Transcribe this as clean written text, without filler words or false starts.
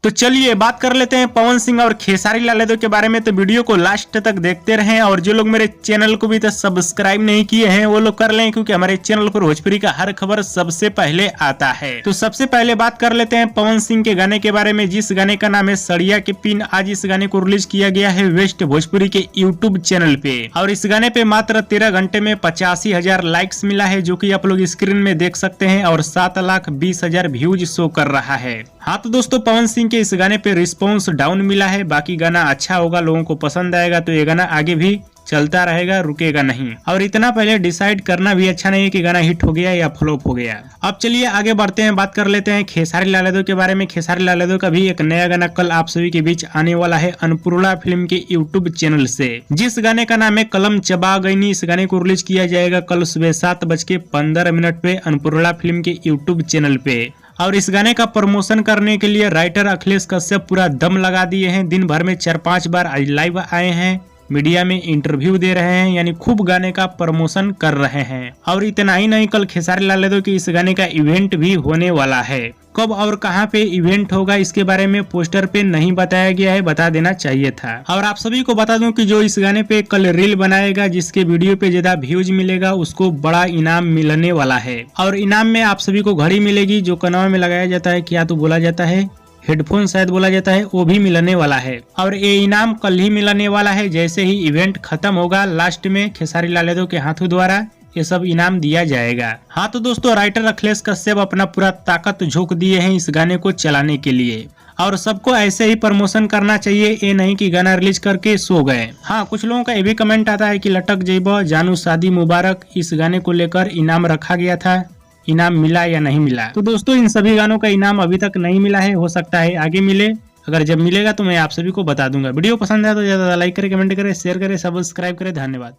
तो चलिए बात कर लेते हैं पवन सिंह और खेसारी लाल यादव के बारे में। तो वीडियो को लास्ट तक देखते रहें और जो लोग मेरे चैनल को भी तो सब्सक्राइब नहीं किए हैं वो लोग कर लें, क्योंकि हमारे चैनल पर भोजपुरी का हर खबर सबसे पहले आता है। तो सबसे पहले बात कर लेते हैं पवन सिंह के गाने के बारे में, जिस गाने का नाम है सड़िया के पिन। आज इस गाने को रिलीज किया गया है वेस्ट भोजपुरी के यूट्यूब चैनल पे और इस गाने पे मात्र 13 घंटे में 85,000 लाइक्स मिला है, जो की आप लोग स्क्रीन में देख सकते हैं, और 7,20,000 व्यूज शो कर रहा है। हाँ तो दोस्तों पवन सिंह के इस गाने पे रिस्पॉन्स डाउन मिला है। बाकी गाना अच्छा होगा, लोगों को पसंद आएगा तो ये गाना आगे भी चलता रहेगा, रुकेगा नहीं। और इतना पहले डिसाइड करना भी अच्छा नहीं है कि गाना हिट हो गया या फ्लॉप हो गया। अब चलिए आगे बढ़ते हैं, बात कर लेते हैं खेसारी लाल यादव के बारे में। खेसारी लाल यादव का भी एक नया गाना कल आप सभी के बीच आने वाला है अन्नपूर्णा फिल्म के यूट्यूब चैनल से, जिस गाने का नाम है कलम चबा गईनी। इस गाने को रिलीज किया जाएगा कल सुबह 7:15 पे अन्नपूर्णा फिल्म के यूट्यूब चैनल पे। और इस गाने का प्रमोशन करने के लिए राइटर अखिलेश कश्यप पूरा दम लगा दिए हैं। दिन भर में 4-5 बार आज लाइव आए हैं, मीडिया में इंटरव्यू दे रहे हैं, यानी खूब गाने का प्रमोशन कर रहे हैं। और इतना ही नहीं, कल खेसारी लाल यादव के इस गाने का इवेंट भी होने वाला है। कब और कहां पे इवेंट होगा इसके बारे में पोस्टर पे नहीं बताया गया है, बता देना चाहिए था। और आप सभी को बता दूं कि जो इस गाने पे कल रील बनाएगा, जिसके वीडियो पे ज्यादा व्यूज मिलेगा, उसको बड़ा इनाम मिलने वाला है। और इनाम में आप सभी को घड़ी मिलेगी, जो कनवा में लगाया जाता है, क्या तो बोला जाता है, हेडफोन शायद बोला जाता है, वो भी मिलने वाला है। और ये इनाम कल ही मिलने वाला है, जैसे ही इवेंट खत्म होगा लास्ट में खेसारी लाल यादव के हाथों द्वारा ये सब इनाम दिया जाएगा। हाँ तो दोस्तों राइटर अखिलेश कश्यप अपना पूरा ताकत झोंक दिए हैं इस गाने को चलाने के लिए, और सबको ऐसे ही प्रमोशन करना चाहिए, ये नहीं कि गाना रिलीज करके सो गए। हाँ कुछ लोगों का ये भी कमेंट आता है कि लटक जइबो जानू शादी मुबारक, इस गाने को लेकर इनाम रखा गया था, इनाम मिला या नहीं मिला। तो दोस्तों इन सभी गानों का इनाम अभी तक नहीं मिला है, हो सकता है आगे मिले। अगर जब मिलेगा तो मैं आप सभी को बता दूंगा। वीडियो पसंद आया तो ज्यादा लाइक करें, कमेंट करें, शेयर करें, सब्सक्राइब करें। धन्यवाद।